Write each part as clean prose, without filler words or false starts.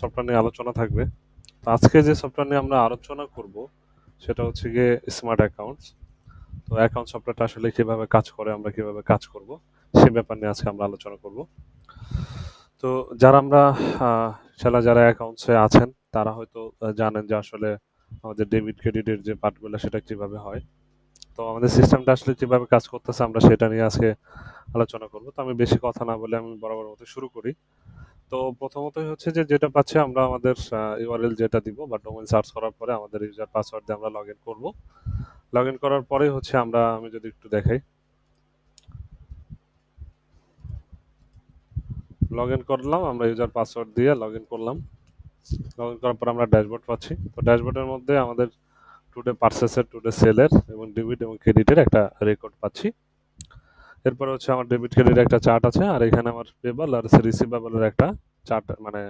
Software নিয়ে আলোচনা থাকবে। তো আজকে যে সফটওয়্যার নিয়ে আমরা আলোচনা করব সেটা হচ্ছে গিয়ে স্মার্ট অ্যাকাউন্টস। তো অ্যাকাউন্ট সফটওয়্যারটা আসলে কিভাবে কাজ করে, আমরা কিভাবে কাজ করব সে ব্যাপার নিয়ে আজকে আমরা আলোচনা করব। তো যারা অ্যাকাউন্টসে আছেন তারা হয়তো জানেন যে আসলে আমাদের ডেবিট ক্রেডিটের যে পার্টগুলো সেটা কিভাবে হয়। তো আমাদের সিস্টেমটা আসলে কিভাবে কাজ করতেছে আমরা সেটা নিয়ে আজকে আলোচনা করব। তো আমি বেশি কথা না বলে আমি বরাবর মতো শুরু করি। তো প্রথমতই হচ্ছে যে যেটা পাচ্ছি আমরা আমাদের ইউআরএল যেটা দিব বা ডোমেইন সার্চ করার পরে আমাদের ইউজার পাসওয়ার্ড দিয়ে আমরা লগ ইন করবো। লগ ইন করার পরে হচ্ছে আমি যদি একটু দেখাই, লগ ইন করলাম, আমরা ইউজার পাসওয়ার্ড দিয়ে লগ ইন করলাম। লগ ইন করার পর আমরা ড্যাশবোর্ড পাচ্ছি। তো ড্যাশবোর্ডের মধ্যে আমাদের টুডে পার্সেসের, টুডে সেলের এবং ডেবিট এবং ক্রেডিটের একটা রেকর্ড পাচ্ছি। এরপরে হচ্ছে আমার ডেবিট ক্রেডিটের একটা চার্ট আছে, আর এখানে আমার পেবল আর রিসিভেবলের একটা চার্ট, মানে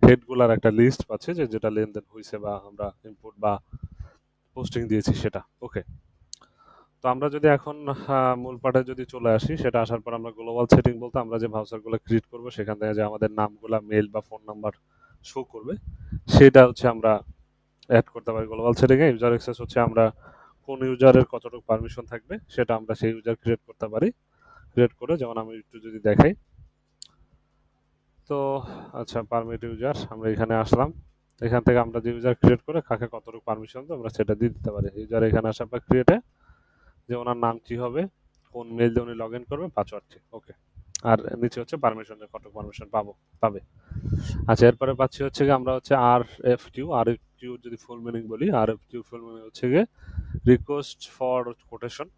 হেডগুলার একটা লিস্ট পাচ্ছি যে যেটা লেনদেন হয়েছে বা আমরা ইনপুট বা পোস্টিং দিয়েছি সেটা। ওকে। তো আমরা যদি এখন মূল পার্টে যদি চলে আসি, সেটা আসার পর আমরা গ্লোবাল সেটিং বলতে আমরা যে ভাউচারগুলো ক্রিয়েট করব সেখান থেকে যে আমাদের নামগুলা, মেল বা ফোন নাম্বার শো করবে সেটা হচ্ছে আমরা অ্যাড করতে পারি গ্লোবাল সেটিংয়ে। ইউজার অ্যাক্সেস হচ্ছে আমরা কোন ইউজারের কতটুকু পারমিশন থাকবে সেটা আমরা সেই ইউজার ক্রিয়েট করতে পারি। ক্রিয়েট করে যেমন আমি একটু যদি দেখাই, তো আচ্ছা, পারমিট ইউজার, আমরা এখানে আসলাম। এখান থেকে আমরা যে ইউজার ক্রিয়েট করে কাকে কতটুকু পারমিশন দেবো আমরা সেটা দিয়ে দিতে পারি। ইউজার এখানে আসার পর ক্রিয়েটে যে ওনার নাম কি হবে, কোন মেল দিয়ে উনি লগ ইন করবে, পাসওয়ার্ড কি। ওকে। আর নিচে হচ্ছে পারমিশন, কত পারমিশন পাবে। আচ্ছা, এরপরে পাচ্ছি হচ্ছে গিয়ে আমরা হচ্ছে আর এফ কিউ যদি ফুল মিনিং বলি, আর এফ কিউ ফুল মিনিং হচ্ছে গিয়ে রিকোয়েস্ট ফর কোটেশন।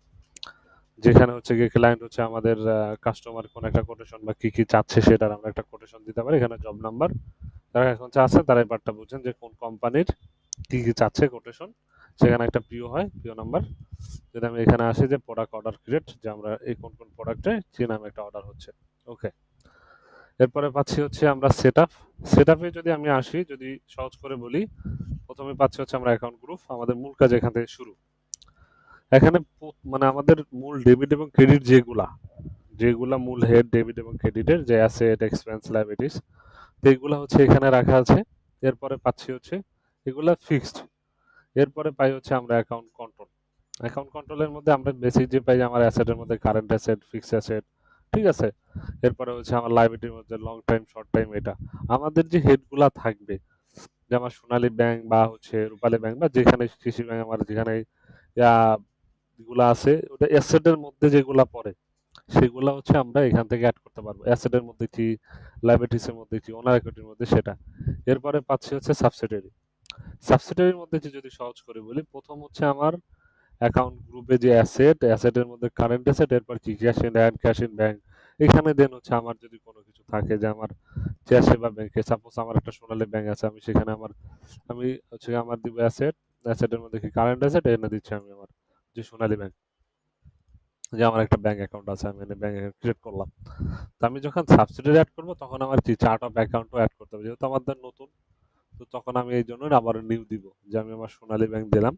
যেখানে হচ্ছে গিয়ে ক্লায়েন্ট হচ্ছে আমাদের কাস্টমার কোন একটা কোটেশন বা কি কি চাচ্ছে সেটার আমরা একটা কোটেশন দিতে পারি। এখানে জব নাম্বার, যারা এখন চাচ্ছে তারা এই পার্টটা বুঝছেন যে কোন কোম্পানির কি কি চাচ্ছে কোটেশন, সেখানে একটা পিও হয়, পিও নাম্বার। যদি আমি এখানে আসি যে প্রোডাক্ট অর্ডার ক্রিয়েট, যে আমরা এই কোন কোন প্রোডাক্টে যে নামে একটা অর্ডার হচ্ছে। ওকে। এরপরে পাচ্ছি হচ্ছে আমরা সেট আপে যদি আমি আসি, যদি সহজ করে বলি, প্রথমে পাচ্ছি হচ্ছে আমরা অ্যাকাউন্ট গ্রুপ। আমাদের মূল কাজ এখান থেকে শুরু। এখানে মানে আমাদের মূল ডেবিট এবং ক্রেডিট যেগুলা যেগুলা মূল হেড ডেবিট এবং ক্রেডিটের যে অ্যাসেট, এক্সপেন্স, লায়াবিলিটিস, তো এগুলা হচ্ছে এখানে রাখা আছে। এরপরে পাচ্ছি হচ্ছে এগুলা ফিক্সড। এরপরে পাই হচ্ছে আমরা অ্যাকাউন্ট কন্ট্রোল। অ্যাকাউন্ট কন্ট্রোলের মধ্যে আমরা বেসিক যে পাই আমার অ্যাসেটের মধ্যে কারেন্ট অ্যাসেট, ফিক্সড অ্যাসেট, ঠিক আছে। এরপরে হচ্ছে আমার লাইবিলিটির মধ্যে লং টাইম, শর্ট টাইম, এটা আমাদের যে হেডগুলা থাকবে, যে আমার সোনালী ব্যাংক বা হচ্ছে রূপালী ব্যাংক বা যেখানে কৃষি ব্যাংক, আমার যেখানে গুলা আছে, ওটা অ্যাসেটের মধ্যে যেগুলা পড়ে সেগুলা হচ্ছে আমরা এখান থেকে অ্যাড করতে পারবো। অ্যাসেটের মধ্যে কি, লাইবিলিটিসের মধ্যে কি, ওনার ইকুইটির মধ্যে সেটা। এরপরে পাচ্ছি হচ্ছে সাবসিডিয়ারি। সাবসিডিয়ারির মধ্যে যদি সহজ করে বলি, প্রথম হচ্ছে আমার অ্যাকাউন্ট গ্রুপে যে অ্যাসেটের মধ্যে কারেন্ট অ্যাসেট, এরপর কি cash in hand, cash in bank. এখানে দেন হচ্ছে আমার যদি কোনো কিছু থাকে যে আমার ক্যাশে বা ব্যাংকে, সাপোজ আমার একটা সোনালী ব্যাংক আছে, আমি সেখানে আমি হচ্ছে আমার দিব অ্যাসেট। অ্যাসেটের মধ্যে কি কারেন্ট অ্যাসেট এনে দিচ্ছি আমি আমার যে সোনালী ব্যাংক, যে আমার একটা ব্যাংক অ্যাকাউন্ট আছে, আমি এনে ব্যাংক অ্যাকাউন্ট ক্রিয়েট করলাম। তো আমি যখন সাবসিডিয়ারি অ্যাড করবো তখন আমার কি চার্ট অফ অ্যাকাউন্টও অ্যাড করতে হবে, যেহেতু আমাদের নতুন। তো তখন আমি এই জন্য আবার নিউ দিব, যে আমি আমার সোনালী ব্যাংক দিলাম।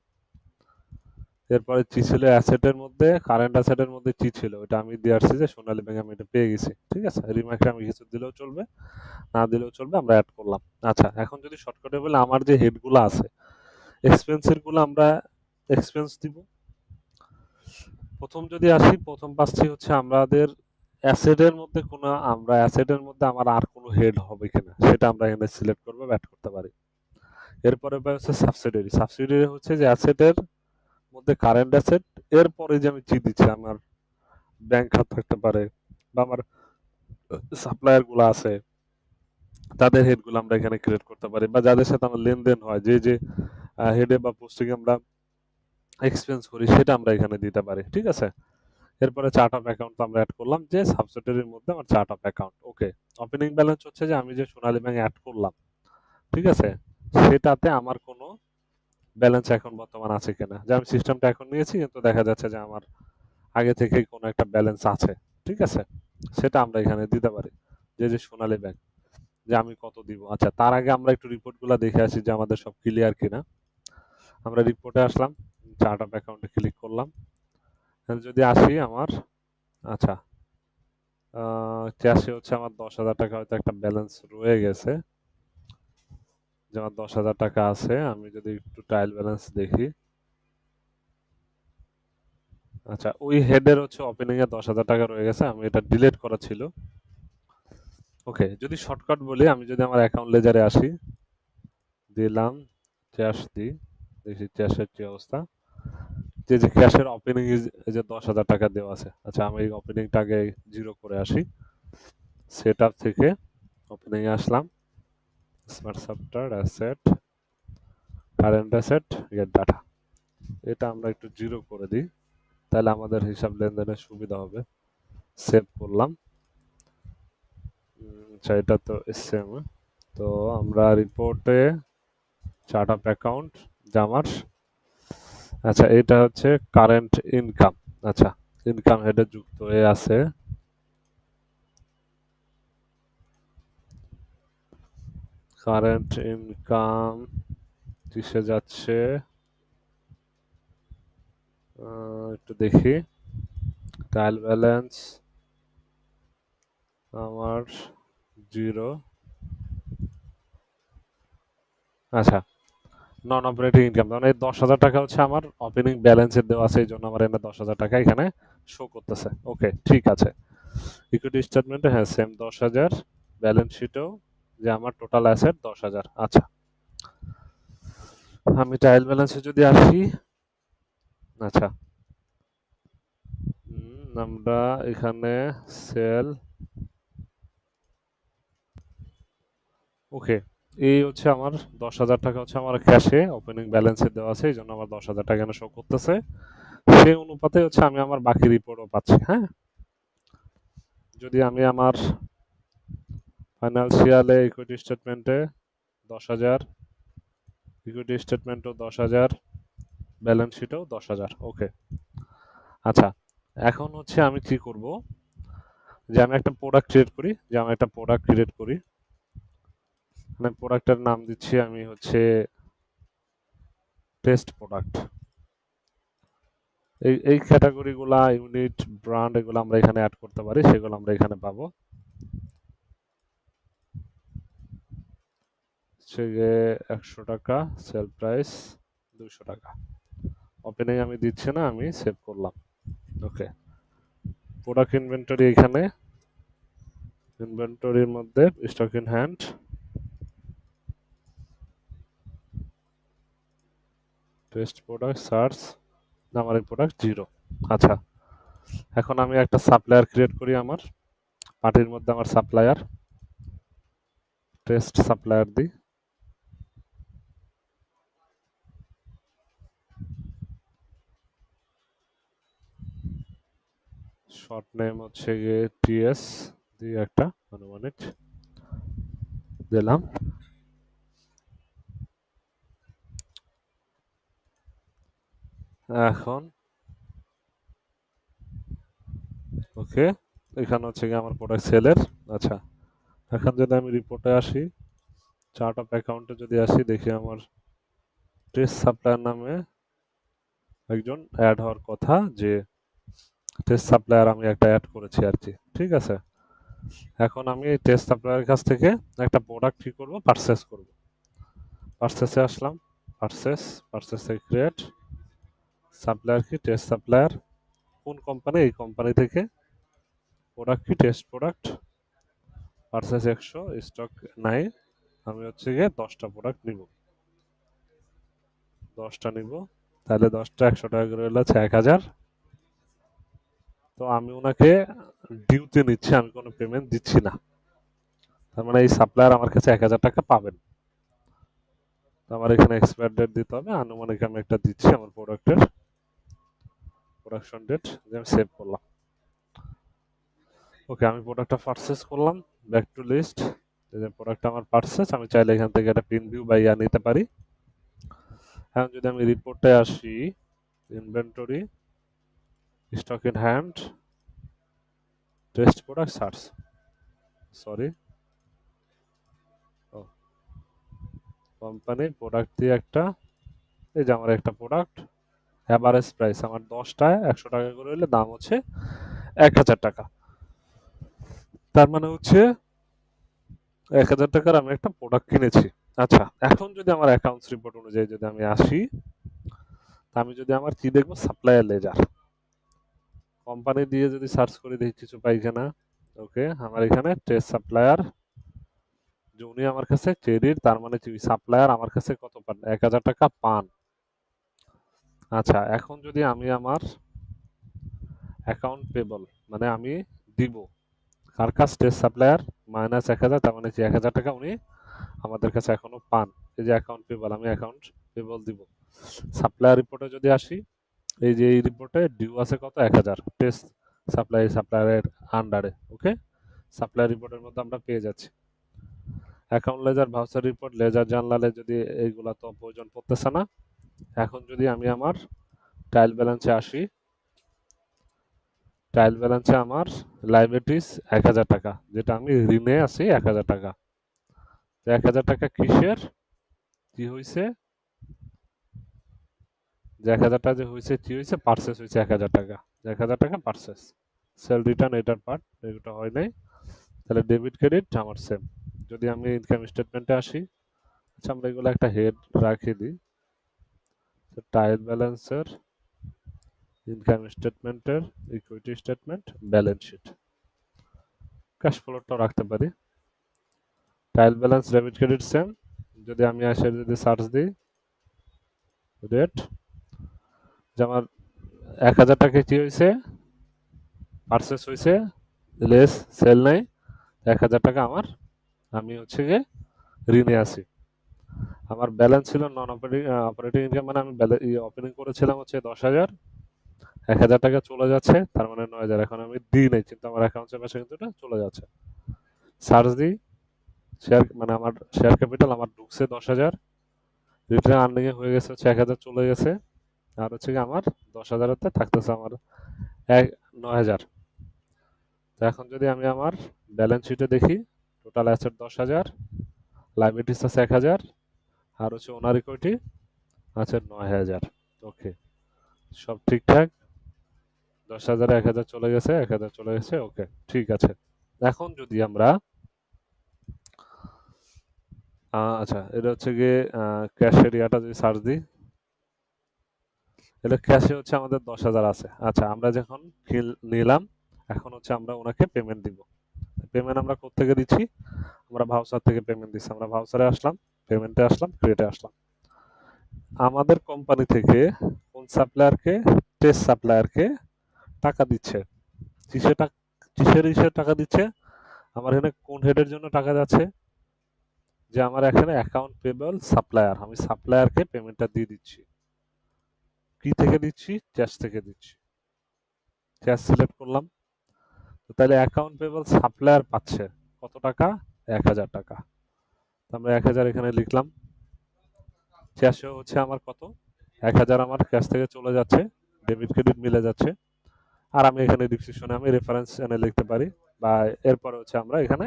এরপরে কি ছিল অ্যাসেটের মধ্যে, কারেন্ট অ্যাসেটের মধ্যে কি ছিল ওটা আমি দিয়ে আসছি যে সোনালী ব্যাংক আমি এটা পেয়ে গেছি, ঠিক আছে। রিমার্কে আমি কিছু দিলেও চলবে, না দিলেও চলবে, আমরা অ্যাড করলাম। আচ্ছা, এখন যদি শর্টকাটে বলে আমার যে হেডগুলো আছে, এক্সপেন্সের গুলো আমরা এক্সপেন্স দিব। প্রথম যদি আসি, প্রথম পাচ্ছি হচ্ছে আমাদের অ্যাসেটের মধ্যে কোনো, আমরা অ্যাসেটের মধ্যে আমার আর কোনো হেড হবে কিনা সেটা আমরা এখানে সিলেক্ট করবো, অ্যাড করতে পারি। এরপরে পাই হচ্ছে সাবসিডিয়ারি। সাবসিডিয়ারি হচ্ছে যে অ্যাসেটের মধ্যে কারেন্ট অ্যাসেট, এরপরে যে আমি কি দিচ্ছি, আমার ব্যাংক খাত থাকতে পারে বা আমার সাপ্লায়ার গুলো আছে তাদের হেড গুলো আমরা এখানে ক্রিয়েট করতে পারি, বা যাদের সাথে আমার লেনদেন হয়, যে যে হেডে বা পোস্টিং আমরা এক্সপেন্স করি সেটা আমরা এখানে দিতে পারি, ঠিক আছে। এরপরে চার্ট অফ অ্যাকাউন্ট আমরা অ্যাড করলাম, যে সাবসিডিয়ারির মধ্যে আমার chart of account. Okay. Opening balance হচ্ছে যে আমি যে সোনালী ব্যাংক অ্যাড করলাম, ঠিক আছে, সেটাতে আমার কোনো ব্যালেন্স এখন বর্তমান আছে কিনা, যে আমি সিস্টেমটা এখন নিয়েছি কিন্তু দেখা যাচ্ছে যে আমার আগে থেকেই কোনো একটা ব্যালেন্স আছে, ঠিক আছে, সেটা আমরা এখানে দিতে পারি। যে যে সোনালী ব্যাংক, যে আমি কত দিব। আচ্ছা, তার আগে আমরা একটু রিপোর্টগুলো দেখে আসি যে আমাদের সব ক্লিয়ার কিনা। আমরা রিপোর্টে আসলাম, চার্ট অফ অ্যাকাউন্টে ক্লিক করলাম। যদি আসি আমার, আচ্ছা, ক্যাশে হচ্ছে আমার 10,000 টাকা হয়তো একটা ব্যালেন্স রয়ে গেছে। যেমন 10,000 টাকা আছে, আমি যদি একটু ট্রায়াল ব্যালেন্স দেখি। আচ্ছা, ওই হেডের হচ্ছে ওপেনিং এ 10,000 টাকা রয়ে গেছে, আমি এটা ডিলিট করা ছিল। ওকে, যদি শর্টকাট বলি, আমি যদি আমার অ্যাকাউন্ট লেজারে আসি, দিলাম ক্যাশ দিই, দেখি ক্যাশের কি অবস্থা। যে ক্যাশের ওপেনিং এই যে 10,000 টাকা দেওয়া আছে। আচ্ছা, আমি এই ওপেনিংটা আগে জিরো করে আসি। সেট আপ থেকে ওপেনিং এ আসলাম, smart software asset, current asset, get data. এটা আমরা একটু জিরো করে দিই, তাহলে আমাদের হিসাব লেনদেনের সুবিধা হবে। সেভ করলাম। আচ্ছা, এটা তো সেম। তো আমরা রিপোর্টে চার্ট অফ অ্যাকাউন্ট জামার, আচ্ছা এটা হচ্ছে কারেন্ট ইনকাম। আচ্ছা, ইনকাম হেডে যুক্ত হয়ে আছে। কারেন্ট ইনকাম কিসে যাচ্ছে একটু দেখি। ট্রায়াল ব্যালেন্স আমার জিরো। আচ্ছা, নন অপারেটিং ইনকাম, মানে এই 10,000 টাকা হচ্ছে আমার ওপেনিং ব্যালেন্সে দেওয়া আছে, এই জন্য আমার এখানে 10,000 টাকা এখানে শো করতেছে। ওকে, ঠিক আছে। ইকুইটি স্টেটমেন্টে হ্যাঁ সেম 10,000, ব্যালেন্স শিটেও যে আমার টোটাল অ্যাসেট 10,000। আচ্ছা, আমি ট্রায়াল ব্যালেন্সে যদি আসি, আচ্ছা আমরা এখানে সেল, ওকে, এই হচ্ছে আমার 10,000 টাকা হচ্ছে আমার ক্যাশে ওপেনিং ব্যালেন্সে দেওয়া আছে, এই জন্য আমার 10,000 টাকা এখানে শো করতেছে। সেই অনুপাতে হচ্ছে আমি আমার বাকি রিপোর্টও পাচ্ছি। হ্যাঁ, যদি আমি আমার ফাইন্যান্সিয়ালে ইকুইটি স্টেটমেন্টে 10,000, ইকুইটি স্টেটমেন্টও 10,000, ব্যালেন্স শিটও 10,000। ওকে, আচ্ছা, এখন হচ্ছে আমি কি করব, যে আমি একটা প্রোডাক্ট ক্রিয়েট করি, মানে প্রোডাক্টের নাম দিচ্ছি আমি হচ্ছে টেস্ট প্রোডাক্ট। এই ক্যাটাগরিগুলা, ইউনিট, ব্র্যান্ড, এগুলো আমরা এখানে অ্যাড করতে পারি, সেগুলো আমরা এখানে পাবো। হচ্ছে গিয়ে 100 টাকা, সেল প্রাইস 200 টাকা। ওপেনিং আমি দিচ্ছি না, আমি সেভ করলাম। ওকে, প্রোডাক্ট ইনভেন্টরি, এখানে ইনভেন্টরির মধ্যে stock in hand, test product, search, আমার এই প্রোডাক্ট জিরো। আচ্ছা, এখন আমি একটা সাপ্লায়ার ক্রিয়েট করি, আমার পার্টির মধ্যে আমার সাপ্লায়ার, টেস্ট সাপ্লায়ার দিই। শর্ট নেম হচ্ছে গিয়ে টিএস দিয়ে একটা আনুমানিক দিলাম। এখন ওকে, এখানে হচ্ছে গিয়ে আমার প্রোডাক্ট সেলের। আচ্ছা, এখন যদি আমি রিপোর্টে আসি, চার্ট অফ অ্যাকাউন্টে যদি আসি, দেখি আমার টেস্ট সাপ্লায়ার নামে একজন অ্যাড হওয়ার কথা, যে টেস্ট সাপ্লায়ার আমি একটা অ্যাড করেছি আর কি। ঠিক আছে, এখন আমি এই টেস্ট সাপ্লায়ারের কাছ থেকে একটা প্রোডাক্ট কি করব, পারচেস করব। পারচেসে আসলাম, পারচেস থেকে ক্রিয়েট সাপ্লায়ার, কি টেস্ট সাপ্লায়ার, কোন কোম্পানি, এই কোম্পানি থেকে প্রোডাক্ট কি টেস্ট প্রোডাক্ট, পারচেস 100, স্টক নাই, আমি হচ্ছে গিয়ে 10টা প্রোডাক্ট নিব, 10টা নিব, তাহলে 10টা 100 টাকা করে হলো 1,000। তো আমি ওনাকে ডিউতে নিচ্ছি, আমি কোনো পেমেন্ট দিচ্ছি না, তার মানে এই সাপ্লায়ার আমার কাছে 1,000 টাকা পাবেন। আমার এখানে এক্সপায়ার ডেট দিতে হবে, আনুমানিক আমি একটা দিচ্ছি আমার প্রোডাক্টের প্রোডাকশন ডেট, যে আমি সেভ করলাম। ওকে, আমি প্রোডাক্টটা পারচেস করলাম, ব্যাক টু লিস্ট, এই যে প্রোডাক্টটা আমার পারচেস, আমি চাইলে এখান থেকে একটা প্রিন্ট ভিউ বা ইয়া নিতে পারি। এখন যদি আমি রিপোর্টে আসি, inventory, stock in hand, test product, search, sorry, ও কোম্পানি, প্রোডাক্ট দিয়ে একটা, এই যে আমার একটা প্রোডাক্ট, অ্যাভারেজ প্রাইস আমার 10টায় 100 টাকা করে হলে দাম হচ্ছে 1,000 টাকা। তার মানে হচ্ছে 1,000 টাকার আমি একটা প্রোডাক্ট কিনেছি। আচ্ছা, এখন যদি আমার অ্যাকাউন্টস রিপোর্ট অনুযায়ী যদি আমি আসি, আমি যদি আমার কি দেখবো, সাপ্লায়ার লেজার কোম্পানি দিয়ে যদি সার্চ করে দেখি কিছু পাই কিনা। ওকে, আমার এখানে টেস্ট সাপ্লায়ার, যে উনি আমার কাছে ক্রেডিট, তার মানে সাপ্লায়ার আমার কাছে কত পান, 1000 টাকা পান। আচ্ছা, এখন যদি আমি আমার অ্যাকাউন্ট পেবল, মানে আমি দিব কার কাছ, টেস্ট সাপ্লায়ার মাইনাস 1000, তার মানে কি 1000 টাকা উনি আমাদের কাছে এখনো পান। এই যে অ্যাকাউন্ট পেবল, আমি অ্যাকাউন্ট পেবল দিব। সাপ্লায়ার রিপোর্টে যদি আসি, এই যে এই রিপোর্টে ডিউ আছে কত, 1000, টেস্ট সাপ্লায়ারের আন্ডারে। ওকে, সাপ্লায়ার রিপোর্টের মধ্যে আমরা পেয়ে যাচ্ছি। Account ledger, voucher report, ledger জানলালে যদি এইগুলা তো প্রয়োজন পড়তেছে না। এখন যদি আমি আমার ট্রায়াল ব্যালেন্সে আসি, ট্রায়াল ব্যালেন্সে আমার লাইবিলিটিস 1000 টাকা, যেটা আমি ঋণে আছি 1000 টাকা। 1000 টাকা কিসের, কি হয়েছে, যে 1000 টাকা যে হয়েছে, কি হয়েছে, পার্সেস হয়েছে 1000 টাকা। 1000 টাকা পার্সেস, সেল রিটার্ন এটার পার্ট, এটা হয় নাই। তাহলে ডেবিট ক্রেডিট আমার সেম। যদি আমি ইনকাম স্টেটমেন্টে আসি, আচ্ছা আমরা এগুলো একটা হেড রাখি দিই, ট্রায়াল ব্যালেন্সের, ইনকাম স্টেটমেন্টের, equity statement, balance sheet, cash ফ্লোটাও রাখতে পারি। Trial balance debit credit same. যদি আমি আসে যদি সার্চ দিই রেট, যে আমার 1000 টাকা কি হয়েছে, পার্সেস হয়েছে, লেস সেল নাই, 1000 টাকা আমার, আমি হচ্ছে গিয়ে ঋণে আছি। আমার ব্যালেন্স ছিল নন অপারেটিং অপারেটিং ইনকাম, মানে আমি ওপেনিং করেছিলাম হচ্ছে 10,000, 1000 টাকা চলে যাচ্ছে, তার মানে 9,000। এখন আমি দিই নাই, কিন্তু আমার অ্যাকাউন্টের পাশে কিন্তু এটা চলে যাচ্ছে। সার্চ দিই, শেয়ার মানে আমার শেয়ার ক্যাপিটাল আমার ঢুকছে 10,000, রিটার্ন আর্নিং এ হয়ে গেছে হচ্ছে 1,000 চলে গেছে, আর হচ্ছে কি আমার 10,000-তে থাকতেছে আমার 9,000। তো এখন যদি আমি আমার ব্যালেন্স শিটে দেখি, টোটাল অ্যাসেট 10,000, লাইবিলিটিস আছে 1,000, আর হচ্ছে ওনার ইকুইটি আছে 9,000। ওকে, সব ঠিকঠাক, 10,000-এ 1,000 চলে গেছে, 1,000 চলে গেছে। ওকে, ঠিক আছে। এখন যদি আমরা আচ্ছা, এটা হচ্ছে গিয়ে ক্যাশ এরিয়াটা যদি সার্চ দিই, এটা ক্যাশে হচ্ছে আমাদের 10,000 আছে। আচ্ছা, আমরা যখন নিলাম, এখন হচ্ছে আমরা ওনাকে পেমেন্ট দিব। পেমেন্ট আমরা কোত্থেকে দিচ্ছি, আমরা ভাউচার থেকে পেমেন্ট দিচ্ছি। আমরা ভাউচারে আসলাম, পেমেন্টে আসলাম, ক্রেডিটে আসলাম। আমাদের কোম্পানি থেকে কোন সাপ্লায়ারকে, টেস্ট সাপ্লায়ারকে টাকা দিচ্ছে, কিসে টাকা, কিসের টাকা দিচ্ছে, আমার এখানে কোন হেডের জন্য টাকা যাচ্ছে, যে আমার এখানে অ্যাকাউন্ট পেবল সাপ্লায়ার, আমি সাপ্লায়ারকে পেমেন্টটা দিয়ে দিচ্ছি। কি থেকে দিচ্ছি, ক্যাশ থেকে দিচ্ছি। ক্যাশ সিলেক্ট করলাম, তো তাহলে অ্যাকাউন্ট পেবল সাপ্লায়ার পাচ্ছে কত টাকা, 1,000 টাকা। আমরা 1,000 এখানে লিখলাম। ক্যাশেও হচ্ছে আমার কত, 1,000 আমার ক্যাশ থেকে চলে যাচ্ছে, ডেবিট ক্রেডিট মিলে যাচ্ছে। আর আমি এখানে ডিসক্রিপশনে আমি রেফারেন্স এনে লিখতে পারি, বা এরপরে হচ্ছে আমরা এখানে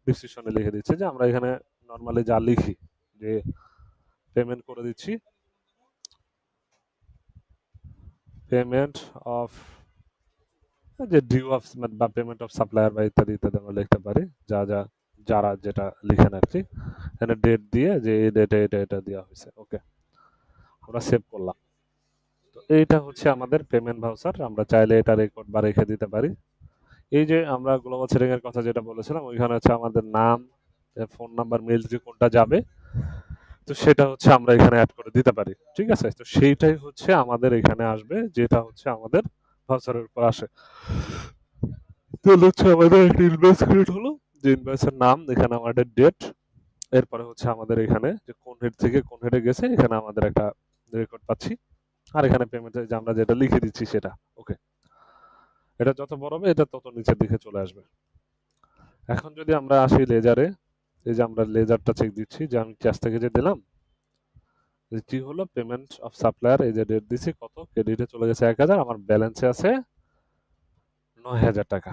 ডিসক্রিপশনে লিখে দিচ্ছি, যে আমরা এখানে নর্মালি যা লিখি, যে পেমেন্ট করে দিচ্ছি, পেমেন্ট অফ, যে ডিউ অফ বা পেমেন্ট অফ সাপ্লায়ার বা ইত্যাদি ইত্যাদি আমরা লিখতে পারি, যা যা যারা যেটা লিখেন আর কি, এখানে ডেট দিয়ে যে এই ডেটে এটা এটা দেওয়া হয়েছে। ওকে, আমরা সেভ করলাম। তো এইটা হচ্ছে আমাদের পেমেন্ট ভাউচার, আমরা চাইলে এটা রেকর্ড বা রেখে দিতে পারি। এই যে আমরা গ্লোবাল সেটিং এর কথা যেটা বলেছিলাম, ওইখানে হচ্ছে আমাদের নাম, ফোন নাম্বার, মেল যে কোনটা যাবে, তো সেটা হচ্ছে আমরা এখানে অ্যাড করে দিতে পারি। ঠিক আছে, তো সেইটাই হচ্ছে আমাদের এখানে আসবে, যেটা হচ্ছে আমাদের ভাউচারের উপর আসে। তাহলে হচ্ছে আমাদের একটা ইনভয়েস ক্রিয়েট হলো, যে ইনভয়েসের নাম, এখানে আমাদের ডেট, এরপরে হচ্ছে আমাদের এখানে যে কোন হেড থেকে কোন হেডে গেছে, এখানে আমাদের একটা রেকর্ড পাচ্ছি, আর এখানে পেমেন্টে যে আমরা যেটা লিখে দিচ্ছি সেটা। ওকে, এটা যত বড় হবে এটা তত নিচের দিকে চলে আসবে। এখন যদি আমরা আসি লেজারে, এই যে আমরা লেজারটা চেক দিচ্ছি, যে আমি ক্যাশ থেকে যে দিলাম, কি হলো, পেমেন্ট অফ সাপ্লায়ার, এই যে ডেট দিছি কত, ক্রেডিটে চলে গেছে 1,000, আমার ব্যালেন্সে আছে 9,000 টাকা।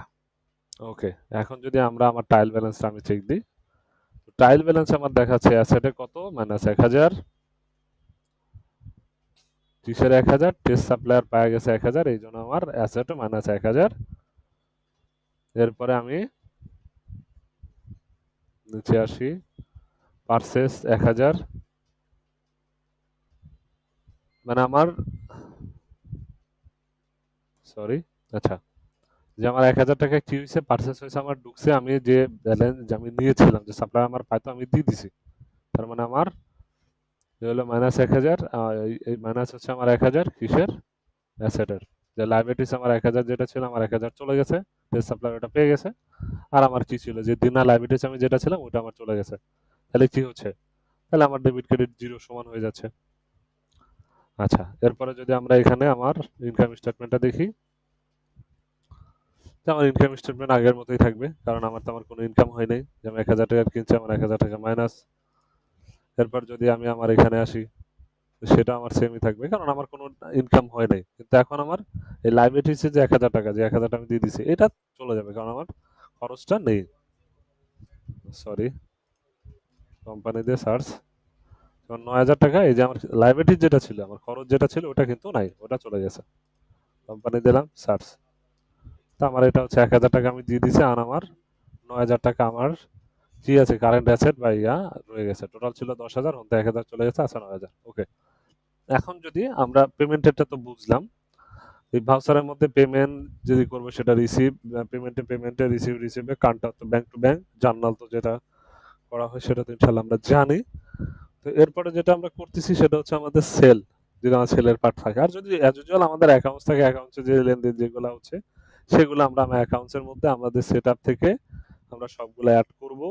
ওকে, এখন যদি আমরা আমার ট্রায়াল ব্যালেন্সটা আমি চেক দিই, ট্রায়াল ব্যালেন্স আমার দেখাচ্ছে অ্যাসেটে কত, মাইনাস 1,000, কিসের 1,000, টেস্ট সাপ্লায়ার পাওয়া গেছে 1,000, এই জন্য আমার অ্যাসেটও মাইনাস 1,000। এরপরে আমি নিচে আসি, পারচেস 1000, মানে আমার সরি, আচ্ছা, যে আমার 1000 টাকা কি হয়েছে, পারচেস হয়েছে, আমার ঢুকছে, আমি যে ব্যালেন্স যে আমি নিয়েছিলাম, যে সাপ্লাই আমার পাইতো আমি দিয়ে দিছি। তার মানে আমার যে হলো -1000, এই মাইনাস হচ্ছে আমার 1000 কিসের, অ্যাসেটের। যে লাইবিলিটিস আমার 1000 যেটা ছিল, আমার 1000 চলে গেছে, যে সাপ্লাই ওটা পেয়ে গেছে। আর আমার কি ছিল, যে দিনা লাইবিলিটিস আমি যেটা ছিলাম ওটা আমার চলে গেছে। তাহলে কি হচ্ছে, তাহলে আমার ডেবিট ক্রেডিট জিরো সমান হয়ে যাচ্ছে। আচ্ছা, এরপরে যদি আমরা এখানে আমার ইনকাম স্টেটমেন্টটা দেখি, তো আমার ইনকাম স্টেটমেন্ট আগের মতোই থাকবে, কারণ আমার তো আমার কোনো ইনকাম হয় নাই, যে আমি 1000 টাকার কিনছি, আমার 1000 টাকা মাইনাস। এরপর যদি আমি আমার এখানে আসি, তো সেটা আমার সেমই থাকবে, কারণ আমার কোনো ইনকাম হয় নাই। কিন্তু এখন আমার এই লাইবিলিটিসে যে 1000 টাকা, যে 1000 টাকা আমি দিয়ে দিছি, এটা চলে যাবে, কারণ আমার খরচটা নেই। সরি, কোম্পানি দিয়ে সার্চ, 9000 টাকা, এই যে আমার লাইবিলিটিস যেটা ছিল, আমার খরচ যেটা ছিল ওটা কিন্তু নাই, ওটা চলে গেছে। কোম্পানি দিলাম সার্চ, তো আমার এটা হচ্ছে 1000 টাকা আমি দিয়ে দিছি, আর আমার 9000 টাকা আমার কি আছে, কারেন্ট অ্যাসেট বা ইয়া রয়ে গেছে। টোটাল ছিল 10,000, অন্ত 1000 চলে গেছে, আছে 9000। ওকে, এখন যদি আমরা পেমেন্টেরটা তো বুঝলাম, এই ভাউচারের মধ্যে পেমেন্ট যদি করবো সেটা রিসিভ, পেমেন্টে রিসিভে, কাউন্টার তো ব্যাংক টু ব্যাংক, জার্নাল তো যেটা করা হয় সেটা তো ইনশাল্লাহ আমরা জানি। তো এরপরে যেটা আমরা করতেছি সেটা হচ্ছে আমাদের সেল, যদি আমার সেলের পার্ট থাকে, আর যদি অ্যাজ ইউজুয়াল আমাদের অ্যাকাউন্টস থাকে, অ্যাকাউন্টসে যে লেনদেন যেগুলো হচ্ছে সেগুলো আমরা অ্যাকাউন্টসের মধ্যে আমাদের সেট আপ থেকে আমরা সবগুলো অ্যাড করব।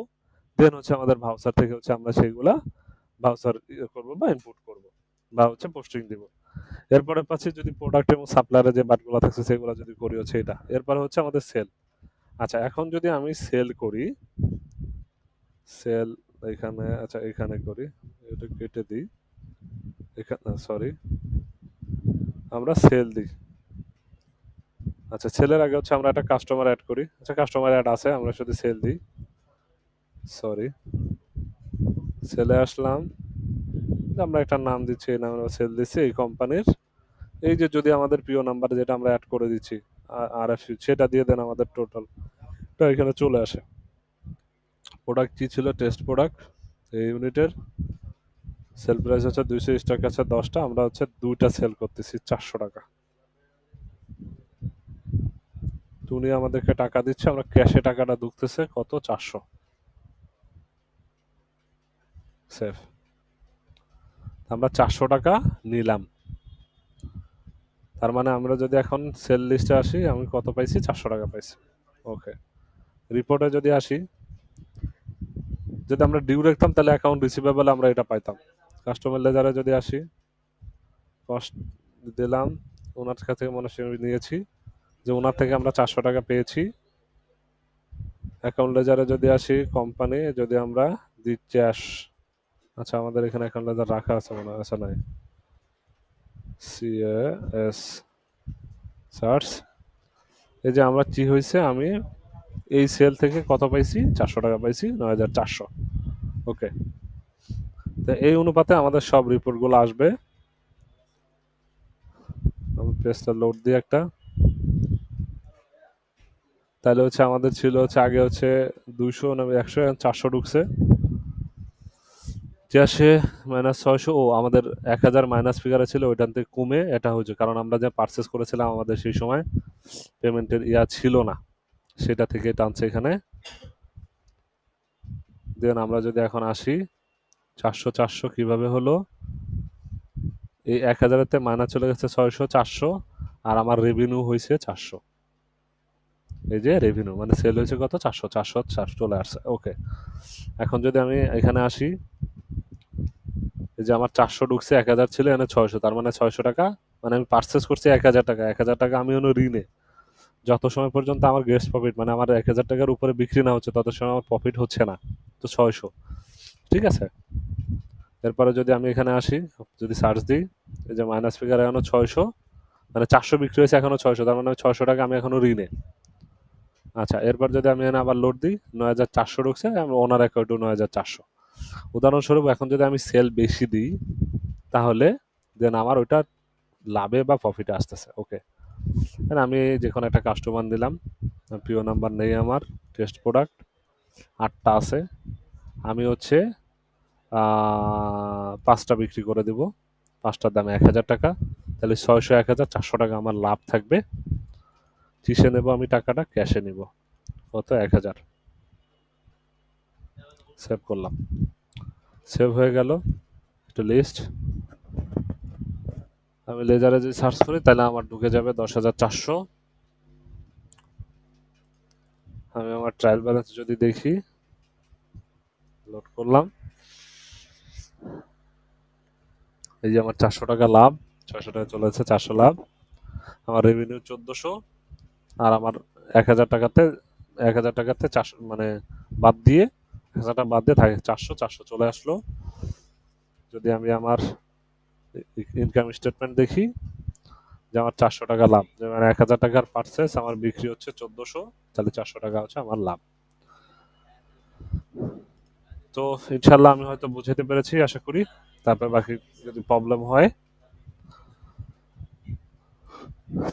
দেন হচ্ছে আমাদের ভাউচার থেকে হচ্ছে আমরা সেগুলা ভাউচার করব বা ইনপুট করব বা হচ্ছে পোস্টিং দিব। এরপরে পাচ্ছি যদি প্রোডাক্ট এবং সাপ্লায়ারের যে বাটগুলো থাকছে সেগুলো যদি করি হচ্ছে এটা। এরপরে হচ্ছে আমাদের সেল। আচ্ছা, এখন যদি আমি সেল করি, সেল এখানে, আচ্ছা এখানে করি, এটা কেটে দিই, এখানে সরি, আমরা সেল দিই। আচ্ছা, সেলের আগে হচ্ছে আমরা একটা কাস্টমার অ্যাড করি। আচ্ছা, কাস্টমার অ্যাড আছে, আমরা শুধু সেল দিই। সরি, সেলে আসলাম, আমরা একটা নাম দিচ্ছি, এই নামে সেল দিচ্ছি এই কোম্পানির। এই যে যদি আমাদের পিও নাম্বার যেটা আমরা অ্যাড করে দিচ্ছি, আর এফ সেটা দিয়ে দেন, আমাদের টোটালটা এখানে চলে আসে। প্রোডাক্ট কি ছিল, টেস্ট প্রোডাক্ট, এই ইউনিটের সেল প্রাইস হচ্ছে 200, স্টক আছে 10টা, আমরা হচ্ছে 2টা সেল করতেছি 400 টাকা। তো উনি আমাদেরকে টাকা দিচ্ছে, আমরা ক্যাশে টাকাটা ঢুকতেছে কত, 400। সেফ, আমরা 400 টাকা নিলাম। তার মানে আমরা যদি এখন সেল লিস্টে আসি, আমি কত পাইছি, 400 টাকা পাইছি। ওকে, রিপোর্টে যদি আসি, যদি আমরা ডিউ রাখতাম তাহলে অ্যাকাউন্ট রিসিভেবল আমরা এটা পাইতাম। কাস্টমার লেজারে যদি আসি, কস্ট দিলাম, ওনার কাছ থেকে মনে হয় নিয়েছি, যে ওনার থেকে আমরা 400 টাকা পেয়েছি। অ্যাকাউন্ট লেজারে যদি আসি, কোম্পানি যদি আমরা দিই ক্যাশ, আচ্ছা আমাদের এখানে অ্যাকাউন্ট লেজার রাখা আছে মনে হয়, আচ্ছা নাই, সিএস সার্চ, এই যে আমরা কি হয়েছে, আমি এই সেল থেকে কত পাইছি, 400 টাকা পাইছি, 9400। ওকে, তো এই অনুপাতে আমাদের সব রিপোর্টগুলো আসবে। আমি পেজটা লোড দিই একটা, তাহলে হচ্ছে আমাদের ছিল হচ্ছে আগে হচ্ছে 200 না 100, 400 ঢুকছে, 83 -600, ও আমাদের 1000 মাইনাস ফিগারে ছিল, ওইটান থেকে কমে এটা হয়েছে, কারণ আমরা যে পারচেস করেছিলাম আমাদের সেই সময় পেমেন্টের ইয়া ছিল না, সেটা থেকে টানছে এখানে। দেন আমরা যদি এখন আসি, 400 400 কিভাবে হলো, এই 1000-তে মাইনাস চলে গেছে 600 400, আর আমার রেভিনিউ হয়েছে 400। এই যে রেভিনিউ মানে সেল হয়েছে কত, 400 400 400 চলে আসছে। ওকে, এখন যদি আমি এখানে আসি, এই যে আমার 400 ঢুকছে, 1000 ছিল, এখানে 600, তার মানে 600 টাকা, মানে আমি পার্চেস করছি 1000 টাকা, 1000 টাকা আমি হলো ঋণে। যত সময় পর্যন্ত আমার গ্রেস প্রফিট, মানে আমার 1000 টাকার উপরে বিক্রি না হচ্ছে, তত সময় আমার প্রফিট হচ্ছে না, তো 600। ঠিক আছে, এরপরে যদি আমি এখানে আসি, যদি সার্চ দিই, এই যে মাইনাস ফিগার এখনো 600, মানে 400 বিক্রি হয়েছে, এখনো 600, তার মানে 600 টাকা আমি এখনো ঋণে। আচ্ছা, এরপর যদি আমি এখানে আবার লোড দিই, 9400 ঢুকছে, আমি ওনার অ্যাকাউন্টে 9400। উদাহরণস্বরূপ এখন যদি আমি সেল বেশি দিই, তাহলে দেন আমার ওইটা লাভে বা প্রফিটে আসতেছে। ওকে, আমি যে কোনো একটা কাস্টমার দিলাম, পিও নাম্বার নেই আমার, টেস্ট প্রোডাক্ট 8টা আছে, আমি হচ্ছে পাঁচটা বিক্রি করে দিব, পাঁচটার দামে 1,000 টাকা, তাহলে 600, 1,000, 400 টাকা আমার লাভ থাকবে। কিসে নেব আমি টাকাটা? ক্যাশে নিব। কত? 1,000। সেভ করলাম, সেভ হয়ে গেল। একটা লিস্ট আমি লেজারে যদি সার্চ করি তাহলে আমার ঢুকে যাবে 10,400। আমি আমার ট্রায়াল ব্যালেন্স যদি দেখি, লোড করলাম, এই যে আমার 400 টাকা লাভ, 600 টাকা চলে যাচ্ছে, 400 লাভ। আমার রেভিনিউ 1400, আর আমার 1,000 টাকাতে 1,000 টাকাতে 400 মানে বাদ দিয়ে 1,000 টাকা বাদ দিয়ে থাকে 400, 400 চলে আসলো। যদি আমি আমার ইনকাম স্টেটমেন্ট দেখি, যে আমার 400 টাকা লাভ, যে মানে 1,000 টাকার পারচেস, আমার বিক্রি হচ্ছে 1400, তাহলে 400 টাকা হচ্ছে আমার লাভ। তো ইনশাল্লাহ আমি হয়তো বুঝাতে পেরেছি আশা করি। তারপর বাকি যদি প্রবলেম হয়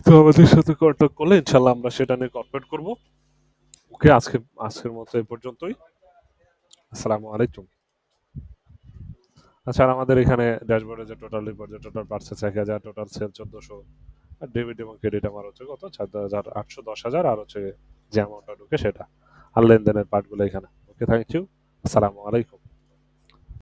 তো আমাদের সাথে কন্ট্যাক্ট করলে ইনশাল্লাহ আমরা সেটা নিয়ে কর্পোরেট করব। ওকে, আজকের মতো এই পর্যন্তই। আসসালামু আলাইকুম। আচ্ছা, আর আমাদের এখানে ড্যাশবোর্ডে যে টোটাল রিপোর্ট, যে টোটাল পার্সেস 1,000, টোটাল সেল 1400, আর ডেবিট এবং ক্রেডিট আমার হচ্ছে কত? 4,800, 10,000, আর হচ্ছে যে অ্যামাউন্টটা ঢুকে সেটা, আর লেনদেনের পার্টগুলো এখানে। ওকে, থ্যাংক ইউ। আসসালামু আলাইকুম।